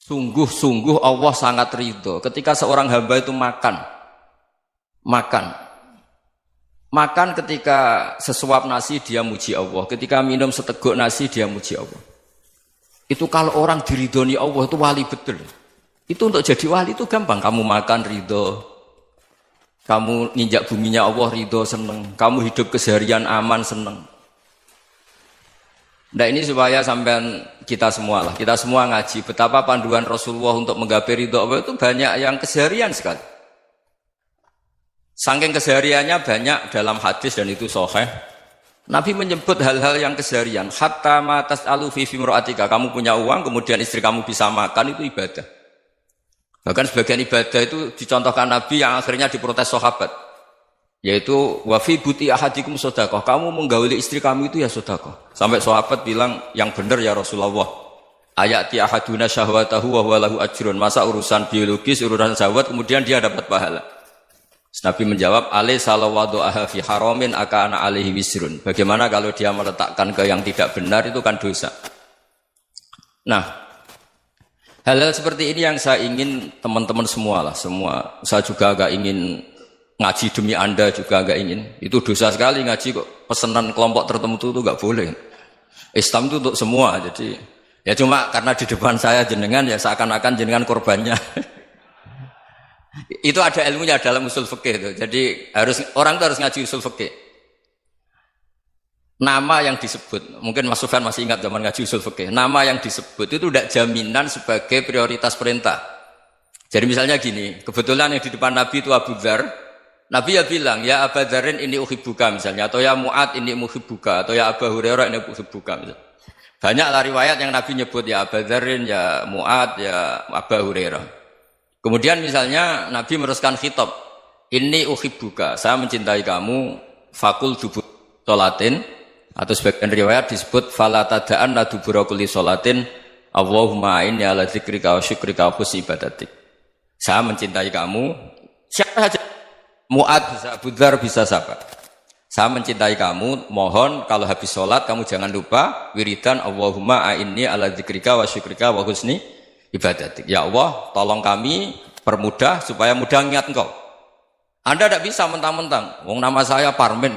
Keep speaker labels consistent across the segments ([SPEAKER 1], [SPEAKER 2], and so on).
[SPEAKER 1] Sungguh-sungguh Allah sangat ridho ketika seorang hamba itu makan. Makan ketika sesuap nasi dia muji Allah, ketika minum seteguk nasi dia muji Allah. Itu kalau orang diridhoni Allah itu wali betul. Itu untuk jadi wali itu gampang. Kamu makan ridho, kamu nginjak buminya Allah ridho seneng, kamu hidup keseharian aman seneng. Nah ini supaya sampean kita semua ngaji betapa panduan Rasulullah untuk menggapai ridho Allah itu banyak yang keseharian sekali. Saking kesehariannya banyak dalam hadis dan itu sahih. Nabi menyebut hal-hal yang keseharian. Hatta ma tas'alu fi fimra'atika. Kamu punya uang, kemudian istri kamu bisa makan, itu ibadah. Bahkan sebagian ibadah itu dicontohkan Nabi yang akhirnya diprotes sahabat. Yaitu wa fi buti ahadikum sedekah. Kamu menggauli istri kamu itu ya sedekah. Sampai sahabat bilang yang benar ya Rasulullah. Ayati ahaduna syahwatahu wa huwa lahu ajrun. Masa urusan biologis, urusan syahwat kemudian dia dapat pahala. Nabi menjawab, alaysa lawadu'aha fi haramin akana alaihi wisrun. Bagaimana kalau dia meletakkan ke yang tidak benar itu kan dosa. Nah, hal-hal seperti ini yang saya ingin teman-teman semua. Saya juga agak ingin ngaji demi Anda juga agak ingin. Itu dosa sekali ngaji kok pesanan kelompok tertentu itu enggak boleh. Islam itu untuk semua. Jadi ya cuma karena di depan saya jenengan ya seakan-akan jenengan korbannya. Itu ada ilmunya dalam usul fikih itu. Jadi orang itu harus ngaji usul fikih. Nama yang disebut, mungkin Mas Sufyan masih ingat zaman ngaji usul fikih. Nama yang disebut itu tidak jaminan sebagai prioritas perintah. Jadi misalnya gini, kebetulan yang di depan Nabi itu Abu Dzar. Nabi ya bilang, ya Abu Dzarin ini uhibbuka misalnya, atau ya Mu'ad ini uhibbuka, atau ya Abu Hurairah ini uhibbuka misalnya. Banyaklah riwayat yang Nabi nyebut ya Abu Dzarin, ya Mu'ad, ya Abu Hurairah. Kemudian misalnya Nabi meneruskan khitab, ini uhibbuka, saya mencintai kamu, fakul dubur sholatin, atau sebagian riwayat disebut fala tada'anna dubura kulli sholatin, Allahumma inni ala dzikrika wa syukrika wa husni ibadatik. Saya mencintai kamu, siapa saja, Mu'ad bisa, Abu Dzar bisa siapa. Saya mencintai kamu, mohon kalau habis sholat kamu jangan lupa wiridan Allahumma inni ala dzikrika wa syukrika wa husni ibadatik. Ya Allah, tolong kami permudah supaya mudah ingat Engkau. Anda tidak bisa mentang-mentang, wong nama saya Parmin,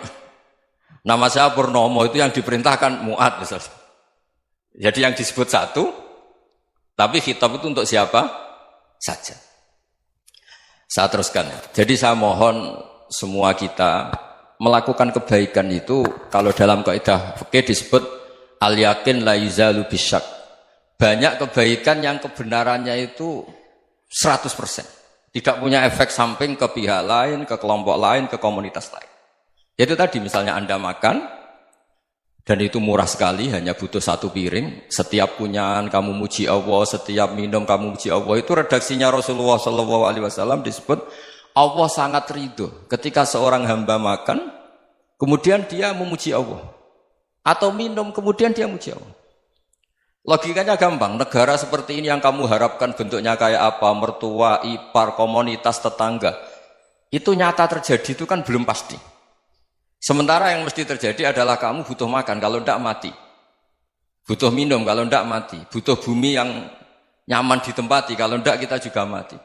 [SPEAKER 1] nama saya Purnomo, itu yang diperintahkan Mu'ad misalnya. Jadi yang disebut satu, tapi khitab itu untuk siapa saja. Saya teruskan. Jadi saya mohon semua kita melakukan kebaikan itu, kalau dalam kaidah fikih disebut al-yakin la yuzalu bisyak. Banyak kebaikan yang kebenarannya itu 100%. Tidak punya efek samping ke pihak lain, ke kelompok lain, ke komunitas lain. Itu tadi misalnya Anda makan, dan itu murah sekali, hanya butuh satu piring. Setiap punyaan kamu muji Allah, setiap minum kamu muji Allah. Itu redaksinya Rasulullah SAW disebut, Allah sangat ridho ketika seorang hamba makan, kemudian dia memuji Allah. Atau minum, kemudian dia muji Allah. Logikanya gampang, negara seperti ini yang kamu harapkan bentuknya kayak apa, mertua, ipar, komunitas, tetangga, itu nyata terjadi itu kan belum pasti. Sementara yang mesti terjadi adalah kamu butuh makan, kalau tidak mati. Butuh minum, kalau tidak mati. Butuh bumi yang nyaman ditempati, kalau tidak kita juga mati.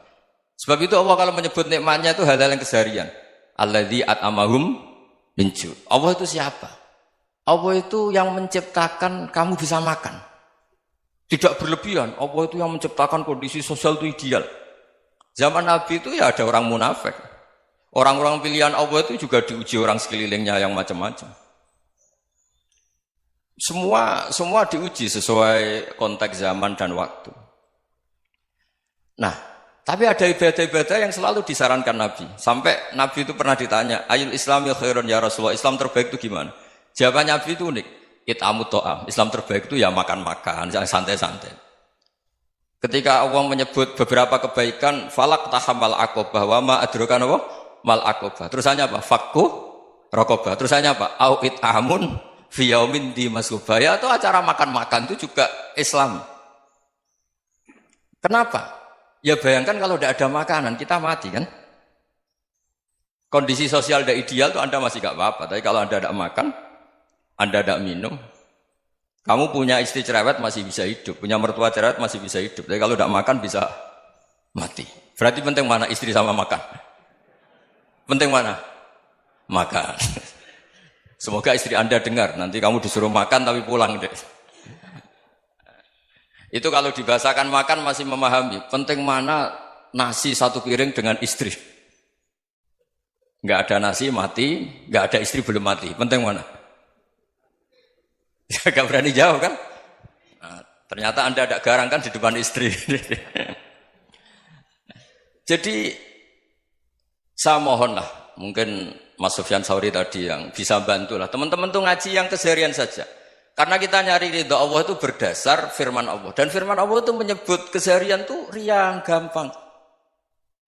[SPEAKER 1] Sebab itu Allah kalau menyebut nikmatnya itu hal-hal yang keseharian. Alladzi at'amahum min ju'. Allah itu siapa? Allah itu yang menciptakan kamu bisa makan. Tidak berlebihan, Allah itu yang menciptakan kondisi sosial itu ideal. Zaman Nabi itu ya ada orang munafik. Orang-orang pilihan Allah itu juga diuji orang sekelilingnya yang macam-macam. Semua diuji sesuai konteks zaman dan waktu. Nah, tapi ada ibadah-ibadah yang selalu disarankan Nabi. Sampai Nabi itu pernah ditanya, ayul islami khairun ya Rasulullah, Islam terbaik itu gimana? Jawaban Nabi itu unik. It'amut to'am. Islam terbaik itu ya makan-makan, yang santai-santai. Ketika Allah menyebut beberapa kebaikan, falak tahamal aqobah, wa ma adrokan apa? Mal aqobah. Terusannya apa? Fakku rokobah. Terusannya apa? Au it'amun fiyaumin di masubah. Ya itu acara makan-makan itu juga Islam. Kenapa? Ya bayangkan kalau tidak ada makanan, kita mati kan? Kondisi sosial tidak ideal itu Anda masih gak apa-apa. Tapi kalau Anda tidak makan, Anda tidak minum, Kamu punya istri cerewet masih bisa hidup, punya mertua cerewet masih bisa hidup. Tapi kalau tidak makan bisa mati. Berarti penting mana istri sama makan? Penting mana? Makan. Semoga istri Anda dengar, nanti kamu disuruh makan tapi pulang deh. Itu kalau dibahasakan makan masih memahami. Penting mana nasi satu piring dengan istri. Nggak ada nasi mati, nggak ada istri belum mati. Penting mana? Ya, gak berani jawab kan? Nah, ternyata Anda ada garang kan di depan istri. Jadi saya mohonlah, mungkin Mas Sufyan Sauri tadi yang bisa bantulah. Teman-teman tuh ngaji yang keseharian saja. Karena kita nyari ridha Allah itu berdasar firman Allah. Dan firman Allah itu menyebut keseharian tuh riang, gampang.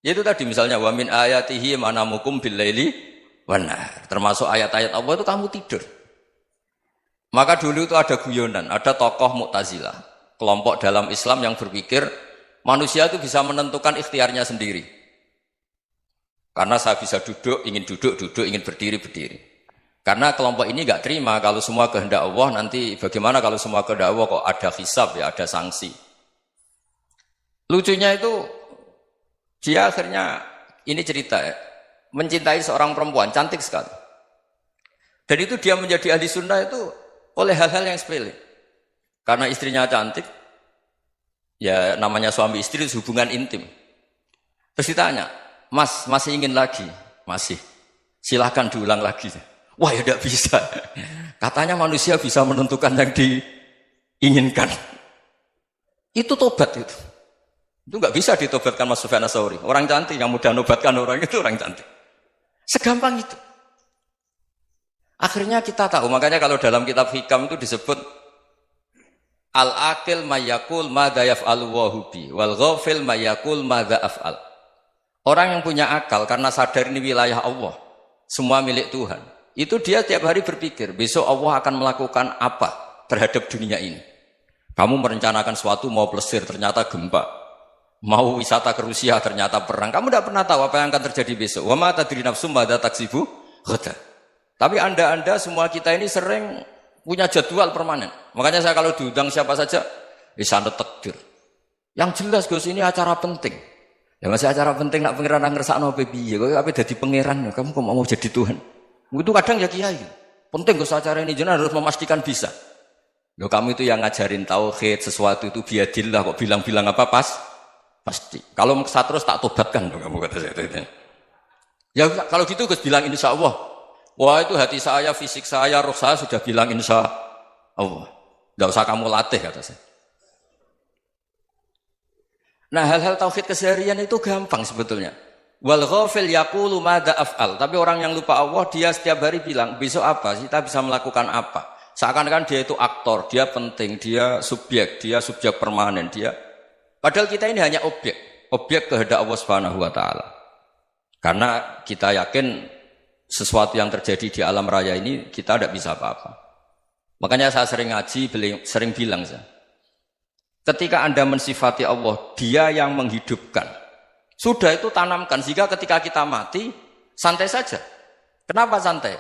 [SPEAKER 1] Yaitu tadi misalnya wa min ayatihi manamukum bil laili wan nahar. Termasuk ayat-ayat Allah itu kamu tidur. Maka dulu itu ada guyonan, ada tokoh Mu'tazilah, kelompok dalam Islam yang berpikir manusia itu bisa menentukan ikhtiarnya sendiri. Karena saya bisa duduk, ingin berdiri, berdiri. Karena kelompok ini nggak terima kalau semua kehendak Allah, nanti bagaimana kalau semua kehendak Allah kok ada hisab ya, ada sanksi. Lucunya itu, dia akhirnya, ini cerita ya, mencintai seorang perempuan, cantik sekali. Dan itu dia menjadi ahli sunnah itu oleh hal-hal yang sepele. Karena istrinya cantik, ya namanya suami istri hubungan intim. Terus ditanya, Mas, masih ingin lagi? Masih. Silahkan diulang lagi. Wah ya tidak bisa. Katanya manusia bisa menentukan yang diinginkan. Itu tobat itu. Itu nggak bisa ditobatkan Mas Sufyan Ats-Tsauri. Orang cantik yang mudah nobatkan orang itu orang cantik. Segampang itu. Akhirnya kita tahu, makanya kalau dalam kitab Hikam itu disebut al-aqil mayyakul madza yaf'alu wa hubi wal ghafil mayyakul madza af'al. Orang yang punya akal karena sadar ini wilayah Allah, semua milik Tuhan. Itu dia tiap hari berpikir, besok Allah akan melakukan apa terhadap dunia ini. Kamu merencanakan suatu mau plesir, ternyata gempa. Mau wisata ke Rusia, ternyata perang. Kamu tidak pernah tahu apa yang akan terjadi besok. Wa ma tadri nafsum madza taksibu ghadan. Tapi anda semua kita ini sering punya jadwal permanen. Makanya saya kalau diundang siapa saja, sanad takdir. Yang jelas Gus ini acara penting. Ya masih acara penting nak pangeran ngersakno piye? Kok ape dadi pangeran? Kamu kok mau jadi Tuhan? Itu kadang ya kiai. Penting Gus acara ini jenengan harus memastikan bisa. Loh kamu itu yang ngajarin tauhid, sesuatu itu biadillah kok bilang-bilang apa pasti. Kalau maksa terus tak tobatkan loh kamu kata saya itu. Ya kalau gitu Gus bilang insya Allah. Wah itu hati saya, fisik saya, roh saya sudah bilang insya Allah. Tidak usah kamu latih kata saya. Nah hal-hal tauhid keseharian itu gampang sebetulnya. Wal ghafil yaqulu madza af'al. Tapi orang yang lupa Allah dia setiap hari bilang besok apa? Kita bisa melakukan apa? Seakan-akan dia itu aktor, dia penting, dia subjek permanen, dia. Padahal kita ini hanya objek kehendak Allah Subhanahu wa taala. Karena kita yakin sesuatu yang terjadi di alam raya ini kita tidak bisa apa-apa. Makanya saya sering ngaji, sering bilang saya. Ketika Anda mensifati Allah, Dia yang menghidupkan. Sudah itu tanamkan sehingga ketika kita mati santai saja. Kenapa santai?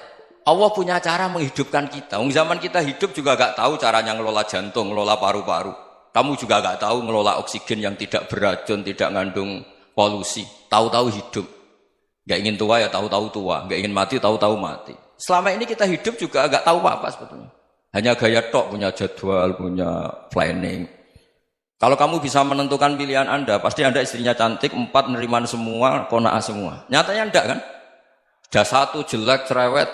[SPEAKER 1] Allah punya cara menghidupkan kita. Zaman kita hidup juga gak tahu caranya ngelola jantung, ngelola paru-paru. Kamu juga gak tahu ngelola oksigen yang tidak beracun, tidak ngandung polusi. Tahu-tahu hidup. Gak ingin tua ya tahu-tahu tua, gak ingin mati tahu-tahu mati. Selama ini kita hidup juga gak tahu apa-apa sebetulnya. Hanya gaya tok, punya jadwal, punya planning. Kalau kamu bisa menentukan pilihan Anda, pasti Anda istrinya cantik, 4 neriman semua, qanaah semua. Nyatanya enggak kan? Ada 1 jelek, cerewet.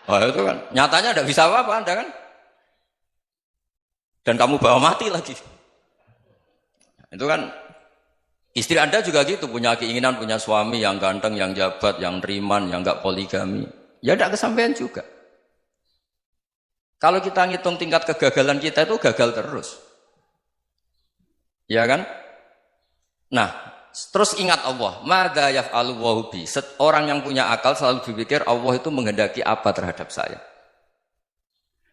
[SPEAKER 1] Oh itu kan, nyatanya enggak bisa apa-apa Anda kan? Dan kamu bawa mati lagi. Itu kan, istri Anda juga gitu, punya keinginan, punya suami yang ganteng, yang jabat, yang neriman, yang enggak poligami. Ya enggak kesampaian juga. Kalau kita ngitung tingkat kegagalan kita itu gagal terus. Ya kan? Nah, terus ingat Allah. Madza yaf'alu wa bi. Orang yang punya akal selalu berpikir Allah itu menghendaki apa terhadap saya.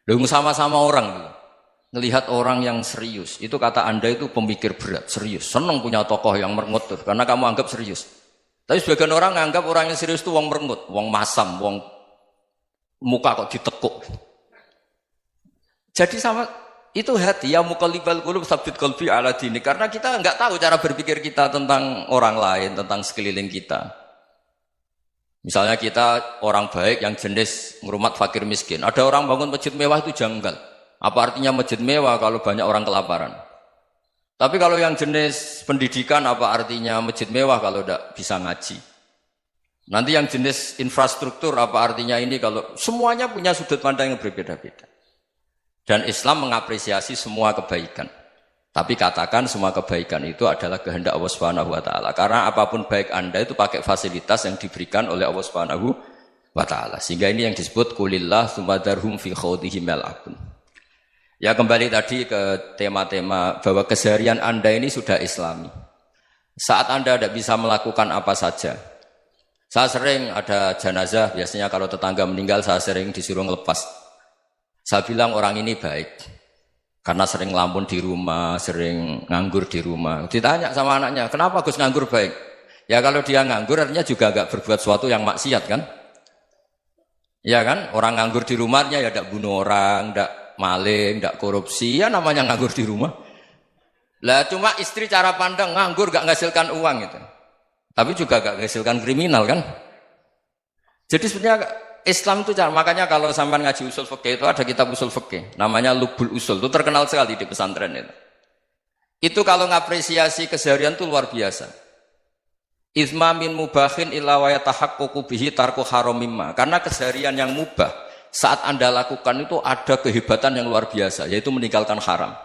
[SPEAKER 1] Lalu sama-sama orang melihat orang yang serius. Itu kata Anda itu pemikir berat, serius. Senang punya tokoh yang merengut tuh, karena kamu anggap serius. Tapi sebagian orang menganggap orang yang serius itu wong merengut, wong masam, wong muka kok ditekuk. Jadi sama Itu hati, ya muqallibal qulub tsabbit qalbi ala dini. Karena kita enggak tahu cara berpikir kita tentang orang lain, tentang sekeliling kita. Misalnya kita orang baik yang jenis ngrumat fakir miskin. Ada orang bangun masjid mewah itu janggal. Apa artinya masjid mewah kalau banyak orang kelaparan? Tapi kalau yang jenis pendidikan apa artinya masjid mewah kalau tidak bisa ngaji? Nanti yang jenis infrastruktur apa artinya ini kalau semuanya punya sudut pandang yang berbeda-beda. Dan Islam mengapresiasi semua kebaikan. Tapi katakan semua kebaikan itu adalah kehendak Allah Subhanahu wa taala. Karena apapun baik Anda itu pakai fasilitas yang diberikan oleh Allah Subhanahu wa taala. Sehingga ini yang disebut qulillah tsumadarhum fi khawdihim yal'abun. Ya kembali tadi ke tema-tema bahwa keseharian Anda ini sudah Islami. Saat Anda tidak bisa melakukan apa saja. Saya sering ada jenazah, biasanya kalau tetangga meninggal saya sering disuruh ngelepas. Saya bilang orang ini baik karena sering ngelamun di rumah, sering nganggur di rumah. Ditanya sama anaknya, kenapa Gus nganggur baik? Ya kalau dia nganggur artinya juga agak berbuat sesuatu yang maksiat kan? Ya kan? Orang nganggur di rumahnya ya tidak bunuh orang, tidak maling, tidak korupsi, ya namanya nganggur di rumah. Lah cuma istri cara pandang nganggur gak menghasilkan uang itu. Tapi juga gak menghasilkan kriminal kan? Jadi sebenarnya Islam itu makanya kalau sampai ngaji usul fikih itu ada kitab usul fikih namanya Lubul Usul, itu terkenal sekali di pesantren itu. Itu kalau ngapresiasi keseharian itu luar biasa. Izma min mubahin illa wa yatahaqqaqu bihi tarku haramimma. Karena keseharian yang mubah saat Anda lakukan itu ada kehebatan yang luar biasa, yaitu meninggalkan haram.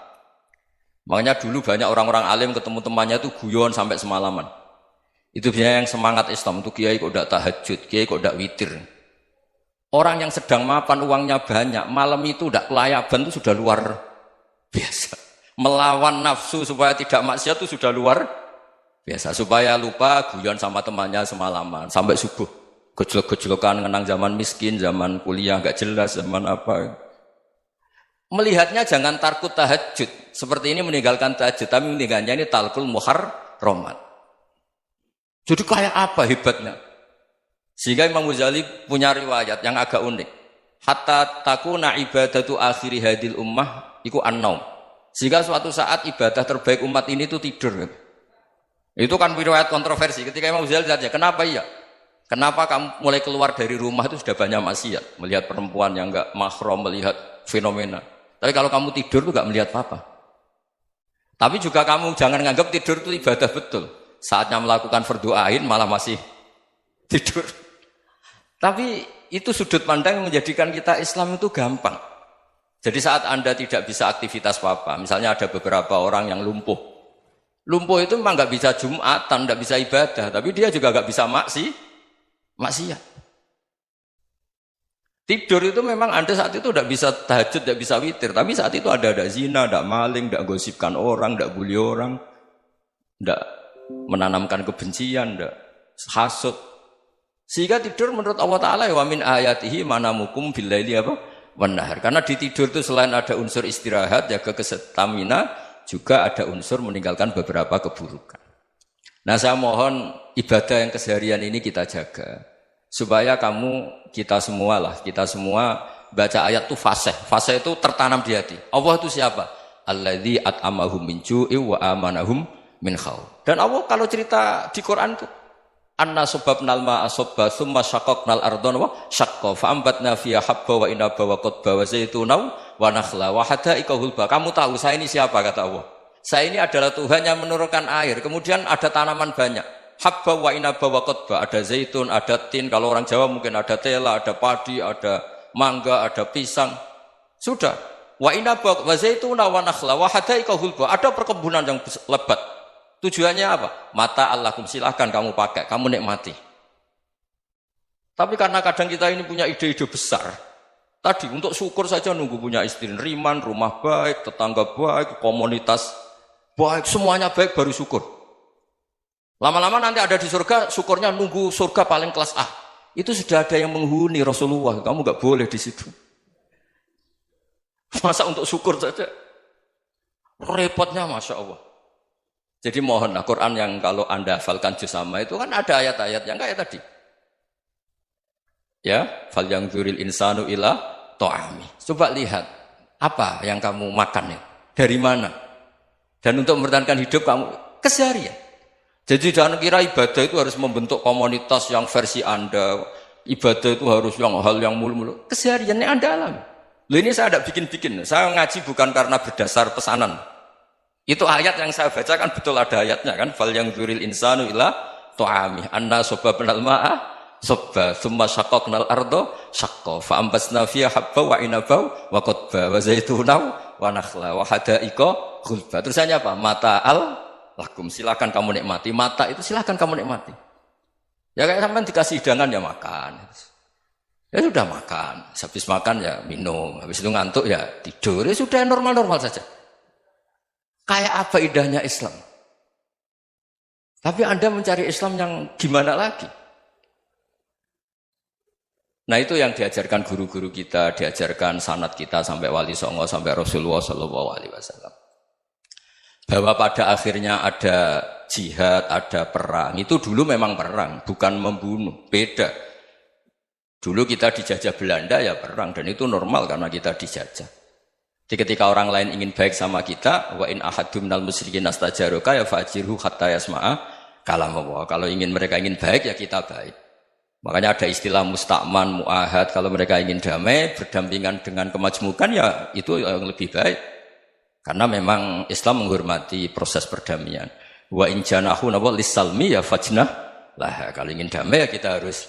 [SPEAKER 1] Makanya dulu banyak orang-orang alim ketemu temannya itu guyon sampai semalaman. Itu biasanya yang semangat Islam itu kiai kok tidak tahajud, kiai kok tidak witir. Orang yang sedang mapan uangnya banyak, malam itu tidak kelayaban itu sudah luar biasa. Melawan nafsu supaya tidak maksiat itu sudah luar biasa. Supaya lupa guyon sama temannya semalaman sampai subuh. Gejlok-gejlokan ngenang zaman miskin, zaman kuliah nggak jelas, zaman apa. Melihatnya jangan tarkut tahajud. Seperti ini meninggalkan tahajud, tapi meninggalkannya ini talkul muharramat. Jadi kayak apa hebatnya? Sehingga Imam Ghazali punya riwayat yang agak unik. Hatta takuna ibadatu akhiri hadil ummah iku an-naum. Sehingga suatu saat ibadah terbaik umat ini itu tidur. Itu kan riwayat kontroversi. Ketika Imam Ghazali tanya, kenapa iya? Kenapa kamu mulai keluar dari rumah itu sudah banyak maksiat? Melihat perempuan yang enggak mahram, melihat fenomena. Tapi kalau kamu tidur itu enggak melihat apa-apa. Tapi juga kamu jangan menganggap tidur itu ibadah betul. Saatnya melakukan fardhu ain malah masih tidur. Tapi itu sudut pandang yang menjadikan kita Islam itu gampang. Jadi saat Anda tidak bisa aktivitas apa-apa, misalnya ada beberapa orang yang lumpuh. Lumpuh itu memang nggak bisa Jumatan, nggak bisa ibadah, tapi dia juga nggak bisa maksiat. Tidur itu memang Anda saat itu tidak bisa tahajud, tidak bisa witir, tapi saat itu ada zina, ada maling, tidak gosipkan orang, tidak bully orang, tidak menanamkan kebencian, tidak hasud. Sehingga tidur menurut Allah Ta'ala wa min ayatihi manamukum billaili apa? Wan-nahar. Karena di tidur itu selain ada unsur istirahat, jaga kestamina, juga ada unsur meninggalkan beberapa keburukan. Nah saya mohon ibadah yang keseharian ini kita jaga. Supaya kita semua baca ayat itu fasih. Fasih itu tertanam di hati. Allah itu siapa? Alladzi at'amahum min ju'i wa amanahum min khauf. Dan Allah kalau cerita di Quran itu anna subabnal ma'a subba summa syaqaqnal ardon wa syaqqa fa'ambatna fiha habba wa inaba wa qadba wa zaituna wa nakhla wa hadaika hulba. Kamu tahu saya ini siapa kata Allah? Saya ini adalah Tuhan yang menurunkan air, kemudian ada tanaman banyak. Habba wa inaba wa qadba, ada zaitun, ada tin, kalau orang Jawa mungkin ada tela, ada padi, ada mangga, ada pisang. Sudah. Wa inaba wa zaituna wa nakhla wa hadaika hulba. Ada perkebunan yang lebat. Tujuannya apa? Mata Allahkum, silahkan kamu pakai, kamu nikmati. Tapi karena kadang kita ini punya ide-ide besar. Tadi untuk syukur saja nunggu punya istri riman, rumah baik, tetangga baik, komunitas baik, semuanya baik baru syukur. Lama-lama nanti ada di surga, syukurnya nunggu surga paling kelas A. Itu sudah ada yang menghuni Rasulullah, kamu nggak boleh di situ. Masa untuk syukur saja? Repotnya Masya Allah. Jadi mohonlah Quran yang kalau Anda hafalkan juz sama itu kan ada ayat-ayat yang kayak tadi. Ya, fal yang dzuril insanu ila ta'ami. Coba lihat Apa yang kamu makan ya? Dari mana? Dan untuk mempertahankan hidup kamu keseharian. Jadi jangan kira ibadah itu harus membentuk komunitas yang versi Anda. Ibadah itu harus yang hal yang mulu-mulu. Kesehariannya Anda alami. Loh ini saya tidak bikin-bikin. Saya ngaji bukan karena berdasar pesanan. Itu ayat yang saya bacakan betul ada ayatnya kan. Fal yang dzuril insanu ila tu'ami. Anna soba penal ma'ah sobba. Thumma syaqaqnal ardo syaqqa. Fa'ambasna fiya habba wa inabau wa qodba. Wa zaitunaw wa nakhla. Wa hadaika khulba. Terusannya apa? Mata'al lakum, silakan kamu nikmati. Mata itu silakan kamu nikmati. Ya kayak sampean dikasih hidangan ya makan. Ya sudah makan. Habis makan ya minum. Habis itu ngantuk ya tidur. Ya sudah normal-normal saja. Kayak apa indahnya Islam. Tapi Anda mencari Islam yang gimana lagi? Nah itu yang diajarkan guru-guru kita, diajarkan sanad kita sampai Wali Songo, sampai Rasulullah SAW. Bahwa pada akhirnya ada jihad, ada perang. Itu dulu memang perang, bukan membunuh. Beda. Dulu kita dijajah Belanda ya perang. Dan itu normal karena kita dijajah. Jadi ketika orang lain ingin baik sama kita, wa in ahadum minal musyrikin astajaruka ya fa'jirhu hatta yasma'a kalam Allah. Kalau mereka ingin baik ya kita baik. Makanya ada istilah musta'man, mu'ahad. Kalau mereka ingin damai, berdampingan dengan kemajmukan ya itu yang lebih baik. Karena memang Islam menghormati proses perdamaian. Wa in janahu lis-salmi ya fajnah lah. Kalau ingin damai ya kita harus